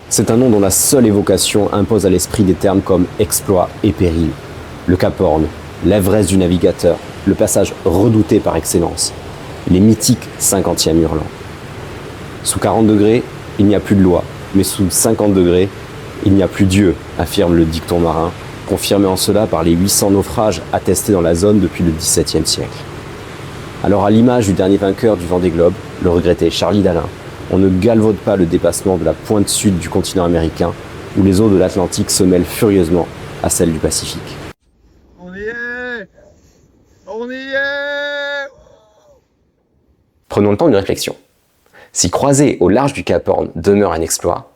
C'est un nom dont la seule évocation impose à l'esprit des termes comme exploit et péril. Le Cap Horn, l'Everest du navigateur, le passage redouté par excellence, les mythiques 50e hurlants. Sous 40 degrés, il n'y a plus de loi, mais sous 50 degrés, il n'y a plus Dieu, affirme le dicton marin, confirmé en cela par les 800 naufrages attestés dans la zone depuis le XVIIe siècle. Alors à l'image du dernier vainqueur du Vendée Globe, le regretté Charlie Dalin, on ne galvaude pas le dépassement de la pointe sud du continent américain, où les eaux de l'Atlantique se mêlent furieusement à celles du Pacifique. On y est! On y est! Prenons le temps d'une réflexion. Si croiser au large du Cap Horn demeure un exploit,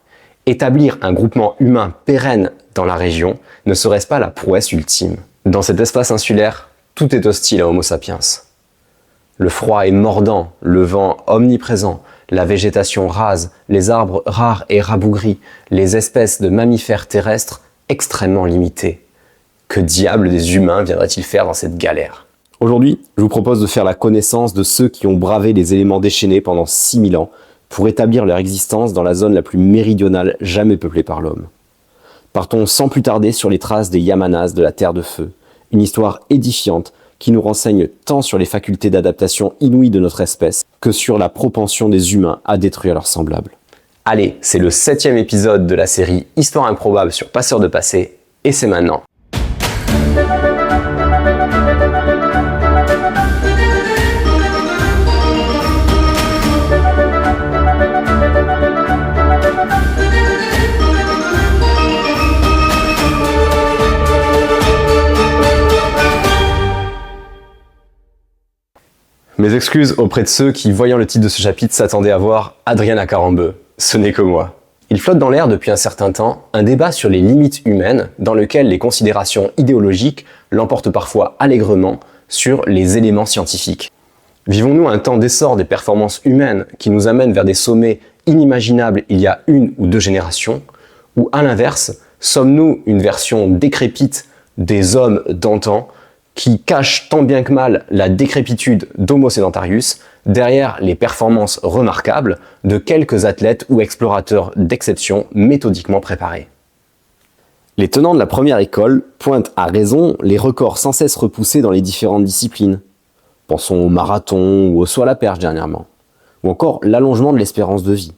établir un groupement humain pérenne dans la région ne serait-ce pas la prouesse ultime? Dans cet espace insulaire, tout est hostile à Homo sapiens. Le froid est mordant, le vent omniprésent, la végétation rase, les arbres rares et rabougris, les espèces de mammifères terrestres extrêmement limitées. Que diable des humains viendraient-ils faire dans cette galère? Aujourd'hui, je vous propose de faire la connaissance de ceux qui ont bravé les éléments déchaînés pendant 6000 ans pour établir leur existence dans la zone la plus méridionale jamais peuplée par l'homme. Partons sans plus tarder sur les traces des Yamanas de la Terre de Feu, une histoire édifiante qui nous renseigne tant sur les facultés d'adaptation inouïes de notre espèce que sur la propension des humains à détruire leurs semblables. Allez, c'est le 7e épisode de la série Histoire improbable sur Passeurs de passé, et c'est maintenant. Mes excuses auprès de ceux qui, voyant le titre de ce chapitre, s'attendaient à voir Adriana Carambeu. Ce n'est que moi. Il flotte dans l'air depuis un certain temps un débat sur les limites humaines dans lequel les considérations idéologiques l'emportent parfois allègrement sur les éléments scientifiques. Vivons-nous un temps d'essor des performances humaines qui nous amène vers des sommets inimaginables il y a 1 ou 2 générations, ou à l'inverse, sommes-nous une version décrépite des hommes d'antan qui cache tant bien que mal la décrépitude d'Homo sedentarius derrière les performances remarquables de quelques athlètes ou explorateurs d'exception méthodiquement préparés. Les tenants de la première école pointent à raison les records sans cesse repoussés dans les différentes disciplines. Pensons au marathon ou au saut à la perche dernièrement, ou encore l'allongement de l'espérance de vie.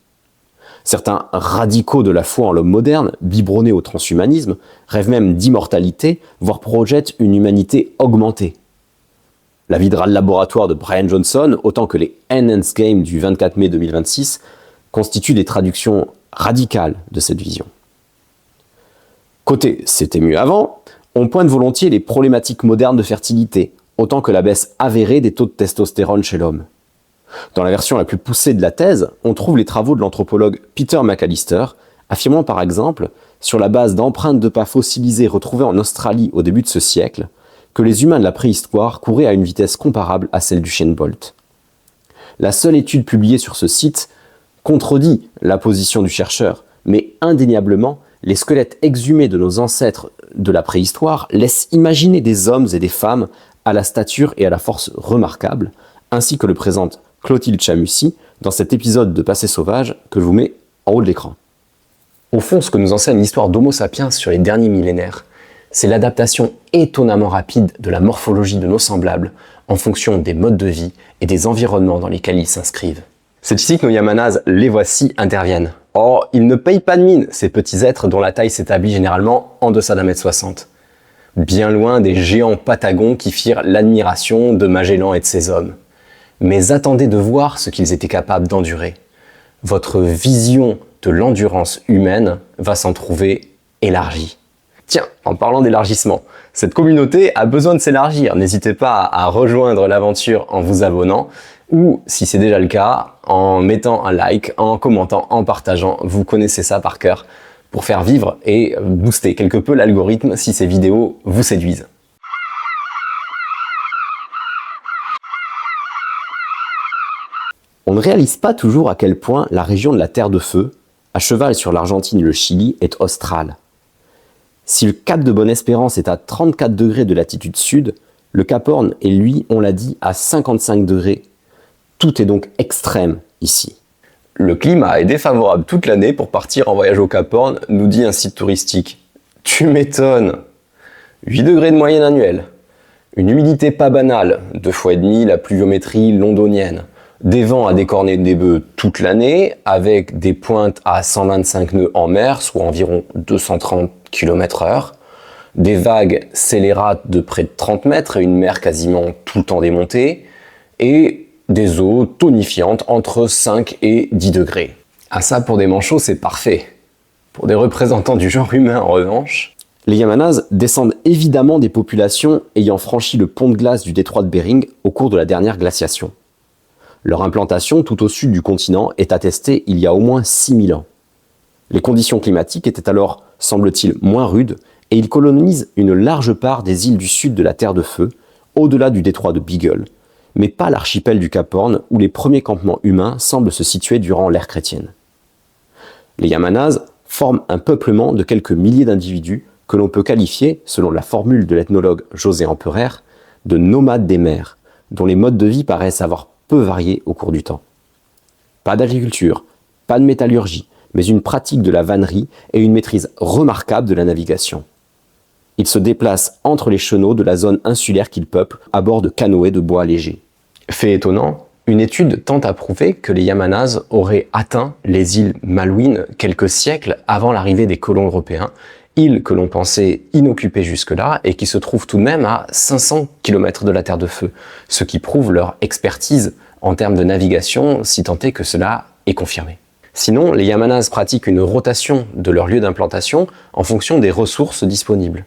Certains radicaux de la foi en l'homme moderne, biberonnés au transhumanisme, rêvent même d'immortalité, voire projettent une humanité augmentée. La vie de laboratoire de Brian Johnson, autant que les Enhanced Games du 24 mai 2026, constituent des traductions radicales de cette vision. Côté « c'était mieux avant », on pointe volontiers les problématiques modernes de fertilité, autant que la baisse avérée des taux de testostérone chez l'homme. Dans la version la plus poussée de la thèse, on trouve les travaux de l'anthropologue Peter McAllister, affirmant par exemple, sur la base d'empreintes de pas fossilisées retrouvées en Australie au début de ce siècle, que les humains de la préhistoire couraient à une vitesse comparable à celle du Usain Bolt. La seule étude publiée sur ce site contredit la position du chercheur, mais indéniablement, les squelettes exhumés de nos ancêtres de la préhistoire laissent imaginer des hommes et des femmes à la stature et à la force remarquables, ainsi que le présente Clotilde Chamussi dans cet épisode de Passé sauvage que je vous mets en haut de l'écran. Au fond, ce que nous enseigne l'histoire d'Homo sapiens sur les derniers millénaires, c'est l'adaptation étonnamment rapide de la morphologie de nos semblables en fonction des modes de vie et des environnements dans lesquels ils s'inscrivent. C'est ici que nos Yamanas, les voici, interviennent. Or, ils ne payent pas de mine, ces petits êtres dont la taille s'établit généralement en deçà d'1,60 m. Bien loin des géants patagons qui firent l'admiration de Magellan et de ses hommes. Mais attendez de voir ce qu'ils étaient capables d'endurer. Votre vision de l'endurance humaine va s'en trouver élargie. Tiens, en parlant d'élargissement, cette communauté a besoin de s'élargir. N'hésitez pas à rejoindre l'aventure en vous abonnant ou, si c'est déjà le cas, en mettant un like, en commentant, en partageant. Vous connaissez ça par cœur pour faire vivre et booster quelque peu l'algorithme si ces vidéos vous séduisent. On ne réalise pas toujours à quel point la région de la Terre de Feu, à cheval sur l'Argentine et le Chili, est australe. Si le cap de Bonne-Espérance est à 34 degrés de latitude sud, le Cap Horn est lui, on l'a dit, à 55 degrés. Tout est donc extrême ici. Le climat est défavorable toute l'année pour partir en voyage au Cap Horn, nous dit un site touristique. Tu m'étonnes. 8 degrés de moyenne annuelle. Une humidité pas banale, 2,5 fois la pluviométrie londonienne. Des vents à décorner des bœufs toute l'année, avec des pointes à 125 nœuds en mer, soit environ 230 km/h. Des vagues scélérates de près de 30 mètres et une mer quasiment tout le temps démontée. Et des eaux tonifiantes entre 5 et 10 degrés. Ah ça, pour des manchots, c'est parfait. Pour des représentants du genre humain, en revanche... Les Yamanaz descendent évidemment des populations ayant franchi le pont de glace du détroit de Bering au cours de la dernière glaciation. Leur implantation tout au sud du continent est attestée il y a au moins 6000 ans. Les conditions climatiques étaient alors, semble-t-il, moins rudes et ils colonisent une large part des îles du sud de la Terre de Feu, au-delà du détroit de Beagle, mais pas l'archipel du Cap Horn où les premiers campements humains semblent se situer durant l'ère chrétienne. Les Yamanaz forment un peuplement de quelques milliers d'individus que l'on peut qualifier, selon la formule de l'ethnologue José Emperer, de nomades des mers, dont les modes de vie paraissent avoir peu varié au cours du temps. Pas d'agriculture, pas de métallurgie, mais une pratique de la vannerie et une maîtrise remarquable de la navigation. Ils se déplacent entre les chenaux de la zone insulaire qu'ils peuplent à bord de canoës de bois légers. Fait étonnant, une étude tente à prouver que les Yamanaz auraient atteint les îles Malouines quelques siècles avant l'arrivée des colons européens, îles que l'on pensait inoccupées jusque-là et qui se trouvent tout de même à 500 km de la Terre de Feu, ce qui prouve leur expertise en termes de navigation, si tant est que cela est confirmé. Sinon, les Yamanaz pratiquent une rotation de leur lieu d'implantation en fonction des ressources disponibles.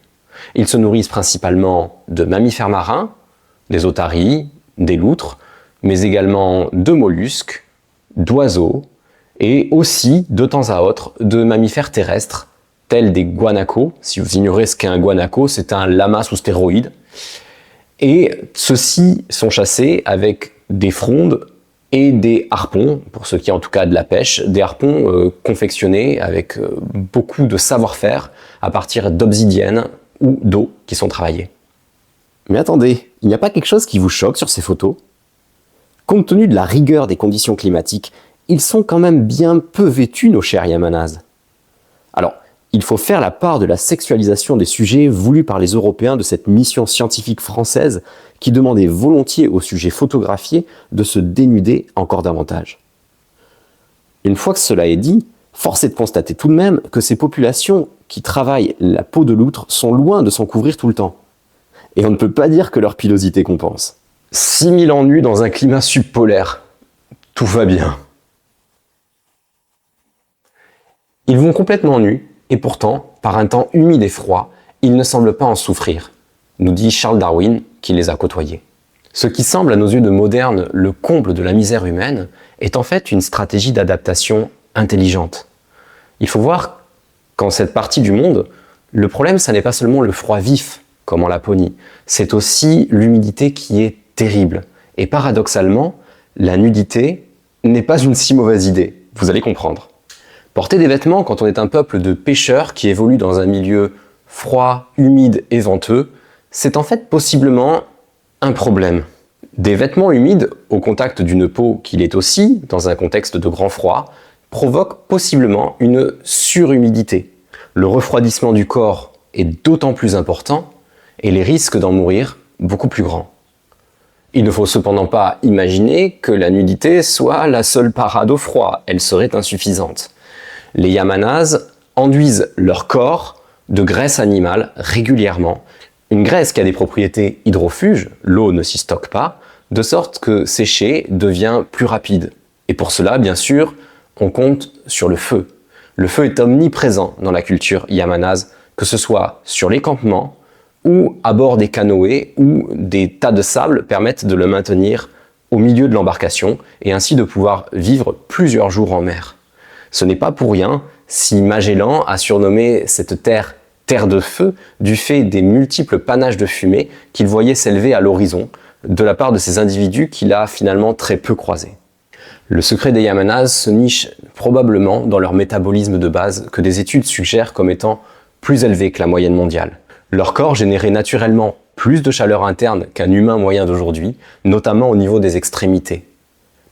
Ils se nourrissent principalement de mammifères marins, des otaries, des loutres, mais également de mollusques, d'oiseaux et aussi, de temps à autre, de mammifères terrestres, tels des guanacos. Si vous ignorez ce qu'est un guanaco, c'est un lama sous stéroïdes. Et ceux-ci sont chassés avec des frondes et des harpons, pour ce qui est en tout cas de la pêche, des harpons confectionnés avec beaucoup de savoir-faire à partir d'obsidienne ou d'eau qui sont travaillés. Mais attendez, il n'y a pas quelque chose qui vous choque sur ces photos ? Compte tenu de la rigueur des conditions climatiques, ils sont quand même bien peu vêtus, nos chers Yamanaz. Alors, il faut faire la part de la sexualisation des sujets voulus par les Européens de cette mission scientifique française qui demandait volontiers aux sujets photographiés de se dénuder encore davantage. Une fois que cela est dit, force est de constater tout de même que ces populations qui travaillent la peau de loutre sont loin de s'en couvrir tout le temps. Et on ne peut pas dire que leur pilosité compense. 6000 ans nus dans un climat subpolaire. Tout va bien. Ils vont complètement nus, et pourtant, par un temps humide et froid, ils ne semblent pas en souffrir, nous dit Charles Darwin, qui les a côtoyés. Ce qui semble à nos yeux de modernes le comble de la misère humaine est en fait une stratégie d'adaptation intelligente. Il faut voir qu'en cette partie du monde, le problème, ça n'est pas seulement le froid vif, comme en Laponie, c'est aussi l'humidité qui est terrible. Et paradoxalement, la nudité n'est pas une si mauvaise idée, vous allez comprendre. Porter des vêtements quand on est un peuple de pêcheurs qui évolue dans un milieu froid, humide et venteux, c'est en fait possiblement un problème. Des vêtements humides au contact d'une peau qui l'est aussi, dans un contexte de grand froid, provoquent possiblement une surhumidité. Le refroidissement du corps est d'autant plus important et les risques d'en mourir beaucoup plus grands. Il ne faut cependant pas imaginer que la nudité soit la seule parade au froid, elle serait insuffisante. Les Yamanaz enduisent leur corps de graisse animale régulièrement. Une graisse qui a des propriétés hydrofuges, l'eau ne s'y stocke pas, de sorte que sécher devient plus rapide. Et pour cela, bien sûr, on compte sur le feu. Le feu est omniprésent dans la culture Yamanaz, que ce soit sur les campements ou à bord des canoës où des tas de sable permettent de le maintenir au milieu de l'embarcation et ainsi de pouvoir vivre plusieurs jours en mer. Ce n'est pas pour rien si Magellan a surnommé cette terre « terre de feu » du fait des multiples panaches de fumée qu'il voyait s'élever à l'horizon de la part de ces individus qu'il a finalement très peu croisés. Le secret des Yamanaz se niche probablement dans leur métabolisme de base que des études suggèrent comme étant plus élevé que la moyenne mondiale. Leur corps générait naturellement plus de chaleur interne qu'un humain moyen d'aujourd'hui, notamment au niveau des extrémités.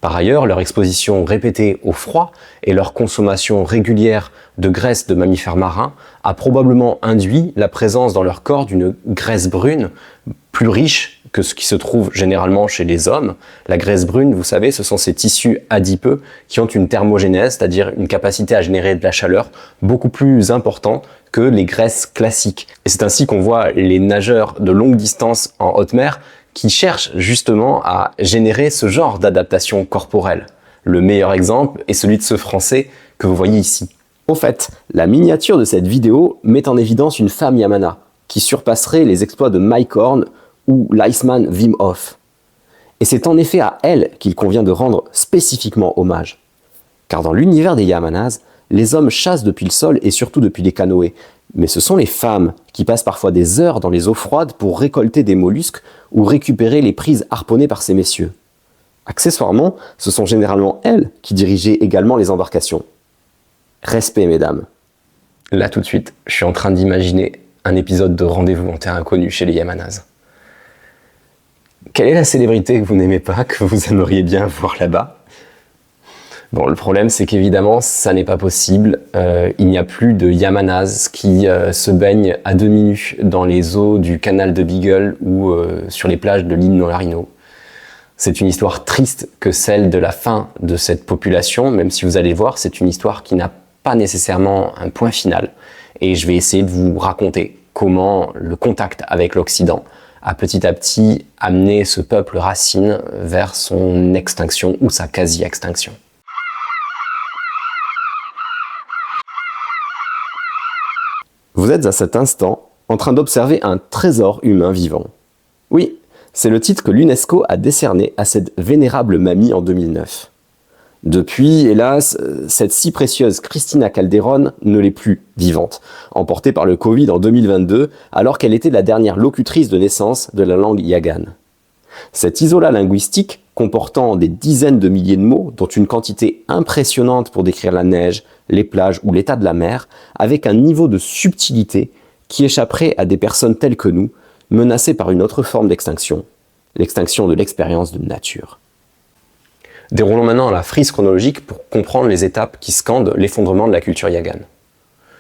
Par ailleurs, leur exposition répétée au froid et leur consommation régulière de graisse de mammifères marins a probablement induit la présence dans leur corps d'une graisse brune plus riche que ce qui se trouve généralement chez les hommes. La graisse brune, vous savez, ce sont ces tissus adipeux qui ont une thermogénèse, c'est-à-dire une capacité à générer de la chaleur beaucoup plus importante que les graisses classiques. Et c'est ainsi qu'on voit les nageurs de longue distance en haute mer qui cherchent justement à générer ce genre d'adaptation corporelle. Le meilleur exemple est celui de ce Français que vous voyez ici. Au fait, la miniature de cette vidéo met en évidence une femme Yamana qui surpasserait les exploits de Mike Horn ou l'Iceman Wim Hof. Et c'est en effet à elle qu'il convient de rendre spécifiquement hommage. Car dans l'univers des Yamanas, les hommes chassent depuis le sol et surtout depuis les canoës, mais ce sont les femmes qui passent parfois des heures dans les eaux froides pour récolter des mollusques ou récupérer les prises harponnées par ces messieurs. Accessoirement, ce sont généralement elles qui dirigeaient également les embarcations. Respect, mesdames. Là tout de suite, je suis en train d'imaginer un épisode de Rendez-vous en terre inconnue chez les Yamanas. Quelle est la célébrité que vous n'aimez pas, que vous aimeriez bien voir là-bas ? Bon, le problème, c'est qu'évidemment, ça n'est pas possible. Il n'y a plus de Yamanas qui se baignent à demi nus dans les eaux du canal de Beagle ou sur les plages de l'île Nolarino. C'est une histoire triste que celle de la fin de cette population, même si vous allez voir, c'est une histoire qui n'a pas nécessairement un point final. Et je vais essayer de vous raconter comment le contact avec l'Occident a petit à petit amené ce peuple racine vers son extinction ou sa quasi-extinction. Vous êtes à cet instant en train d'observer un trésor humain vivant. Oui, c'est le titre que l'UNESCO a décerné à cette vénérable mamie en 2009. Depuis, hélas, cette si précieuse Cristina Calderón ne l'est plus vivante, emportée par le Covid en 2022, alors qu'elle était la dernière locutrice de naissance de la langue yagane. Cet isolat linguistique, comportant des dizaines de milliers de mots, dont une quantité impressionnante pour décrire la neige, les plages ou l'état de la mer, avec un niveau de subtilité qui échapperait à des personnes telles que nous, menacées par une autre forme d'extinction, l'extinction de l'expérience de nature. Déroulons maintenant la frise chronologique pour comprendre les étapes qui scandent l'effondrement de la culture yagane.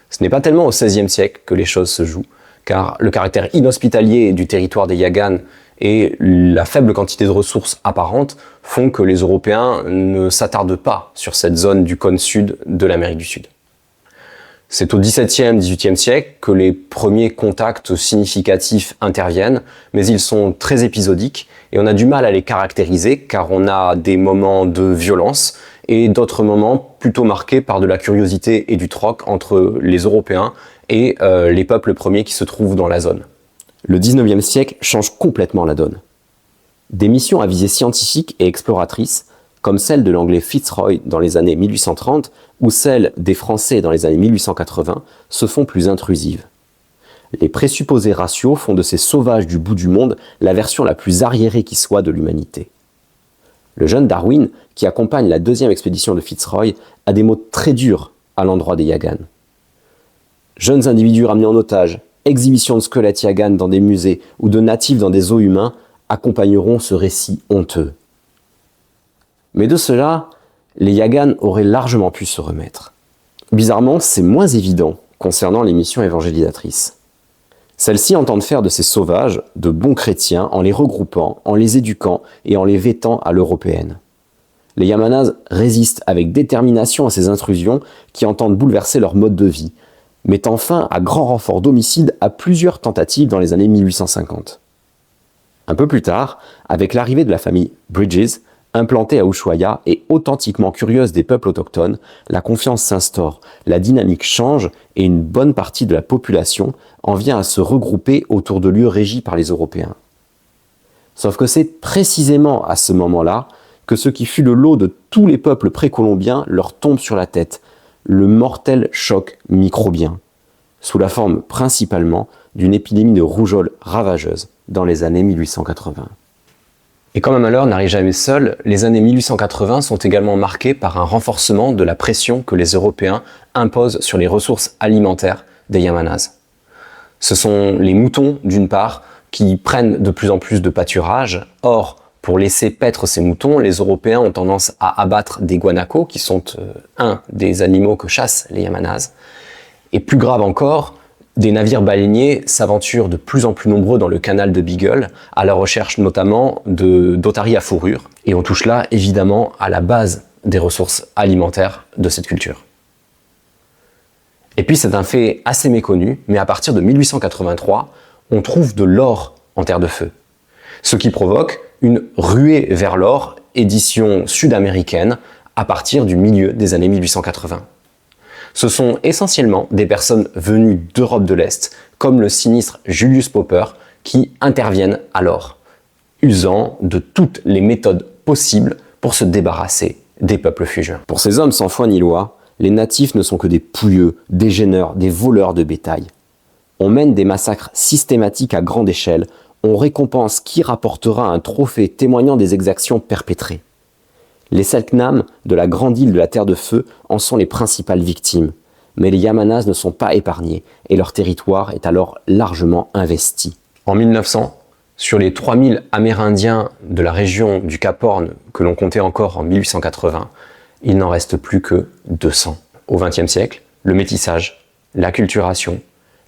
Ce n'est pas tellement au XVIe siècle que les choses se jouent, car le caractère inhospitalier du territoire des Yaganes et la faible quantité de ressources apparentes font que les Européens ne s'attardent pas sur cette zone du cône sud de l'Amérique du Sud. C'est au XVIIe, XVIIIe siècle que les premiers contacts significatifs interviennent, mais ils sont très épisodiques et on a du mal à les caractériser car on a des moments de violence et d'autres moments plutôt marqués par de la curiosité et du troc entre les Européens et les peuples premiers qui se trouvent dans la zone. Le XIXe siècle change complètement la donne. Des missions à visée scientifique et exploratrice, comme celle de l'anglais Fitzroy dans les années 1830 ou celle des Français dans les années 1880, se font plus intrusives. Les présupposés raciaux font de ces sauvages du bout du monde la version la plus arriérée qui soit de l'humanité. Le jeune Darwin, qui accompagne la deuxième expédition de Fitzroy, a des mots très durs à l'endroit des Yaganes. Jeunes individus ramenés en otage, exhibitions de squelettes Yaganes dans des musées ou de natifs dans des zoos humains accompagneront ce récit honteux. Mais de cela, les Yaganes auraient largement pu se remettre. Bizarrement, c'est moins évident concernant les missions évangélisatrices. Celles-ci entendent faire de ces sauvages de bons chrétiens en les regroupant, en les éduquant et en les vêtant à l'européenne. Les Yamanas résistent avec détermination à ces intrusions qui entendent bouleverser leur mode de vie, mettant fin à grand renfort d'homicides à plusieurs tentatives dans les années 1850. Un peu plus tard, avec l'arrivée de la famille Bridges, implantée à Ushuaia et authentiquement curieuse des peuples autochtones, la confiance s'instaure, la dynamique change et une bonne partie de la population en vient à se regrouper autour de lieux régis par les Européens. Sauf que c'est précisément à ce moment-là que ce qui fut le lot de tous les peuples précolombiens leur tombe sur la tête, le mortel choc microbien, sous la forme principalement d'une épidémie de rougeole ravageuse dans les années 1880. Et comme un malheur n'arrive jamais seul, les années 1880 sont également marquées par un renforcement de la pression que les Européens imposent sur les ressources alimentaires des Yamanas. Ce sont les moutons, d'une part, qui prennent de plus en plus de pâturage. Or, Pour laisser paître ces moutons, les Européens ont tendance à abattre des guanacos, qui sont un des animaux que chassent les Yamanaz. Et plus grave encore, des navires baleiniers s'aventurent de plus en plus nombreux dans le canal de Beagle, à la recherche notamment d'otaries à fourrure. Et on touche là, évidemment, à la base des ressources alimentaires de cette culture. Et puis c'est un fait assez méconnu, mais à partir de 1883, on trouve de l'or en terre de feu. Ce qui provoque une ruée vers l'or, édition sud-américaine, à partir du milieu des années 1880. Ce sont essentiellement des personnes venues d'Europe de l'Est, comme le sinistre Julius Popper, qui interviennent alors, usant de toutes les méthodes possibles pour se débarrasser des peuples fugiens. Pour ces hommes sans foi ni loi, les natifs ne sont que des pouilleux, des gêneurs, des voleurs de bétail. On mène des massacres systématiques à grande échelle, on récompense qui rapportera un trophée témoignant des exactions perpétrées. Les Selknam de la grande île de la Terre de Feu en sont les principales victimes, mais les Yamanaz ne sont pas épargnés et leur territoire est alors largement investi. En 1900, sur les 3000 Amérindiens de la région du Cap Horn que l'on comptait encore en 1880, il n'en reste plus que 200. Au XXe siècle, le métissage, l'acculturation,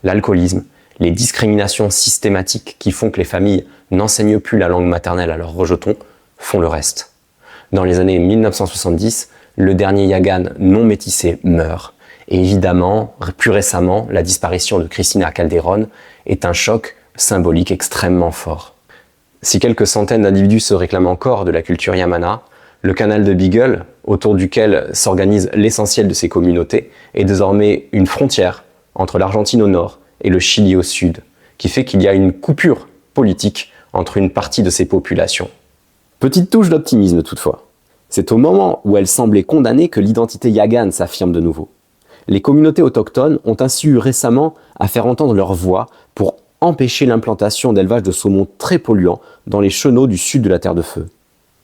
l'alcoolisme, les discriminations systématiques qui font que les familles n'enseignent plus la langue maternelle à leurs rejetons font le reste. Dans les années 1970, le dernier Yagan non métissé meurt. Et évidemment, plus récemment, la disparition de Cristina Calderón est un choc symbolique extrêmement fort. Si quelques centaines d'individus se réclament encore de la culture yamana, le canal de Beagle, autour duquel s'organise l'essentiel de ces communautés, est désormais une frontière entre l'Argentine au nord et le Chili au sud, qui fait qu'il y a une coupure politique entre une partie de ces populations. Petite touche d'optimisme toutefois. C'est au moment où elle semblait condamnée que l'identité Yagan s'affirme de nouveau. Les communautés autochtones ont ainsi eu récemment à faire entendre leur voix pour empêcher l'implantation d'élevage de saumon très polluants dans les chenaux du sud de la Terre de Feu.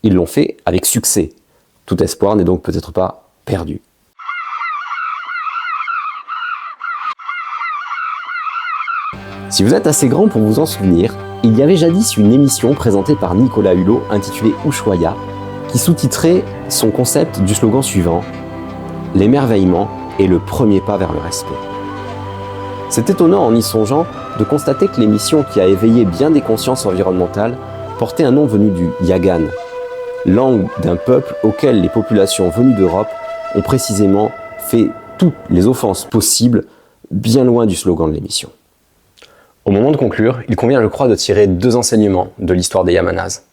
Ils l'ont fait avec succès. Tout espoir n'est donc peut-être pas perdu. Si vous êtes assez grand pour vous en souvenir, il y avait jadis une émission présentée par Nicolas Hulot intitulée Ushuaïa, qui sous-titrait son concept du slogan suivant « L'émerveillement est le premier pas vers le respect ». C'est étonnant en y songeant de constater que l'émission qui a éveillé bien des consciences environnementales portait un nom venu du Yagan, langue d'un peuple auquel les populations venues d'Europe ont précisément fait toutes les offenses possibles, bien loin du slogan de l'émission. Au moment de conclure, il convient, je crois, de tirer deux enseignements de l'histoire des Yamanaz.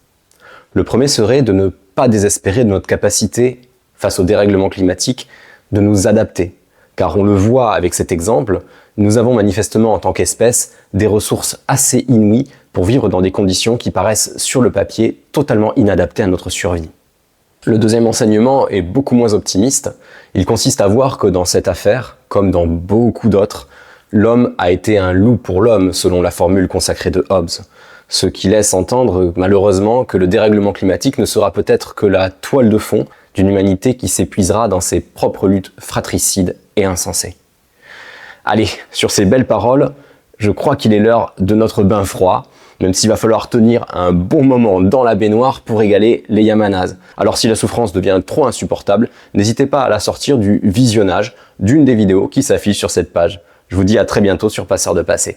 Le premier serait de ne pas désespérer de notre capacité, face au dérèglement climatique, de nous adapter. Car on le voit avec cet exemple, nous avons manifestement en tant qu'espèce des ressources assez inouïes pour vivre dans des conditions qui paraissent sur le papier totalement inadaptées à notre survie. Le deuxième enseignement est beaucoup moins optimiste. Il consiste à voir que dans cette affaire, comme dans beaucoup d'autres, l'homme a été un loup pour l'homme, selon la formule consacrée de Hobbes. Ce qui laisse entendre, malheureusement, que le dérèglement climatique ne sera peut-être que la toile de fond d'une humanité qui s'épuisera dans ses propres luttes fratricides et insensées. Allez, sur ces belles paroles, je crois qu'il est l'heure de notre bain froid, même s'il va falloir tenir un bon moment dans la baignoire pour égaler les Yamanaz. Alors si la souffrance devient trop insupportable, n'hésitez pas à la sortir du visionnage d'une des vidéos qui s'affichent sur cette page. Je vous dis à très bientôt sur Passeur de Passé.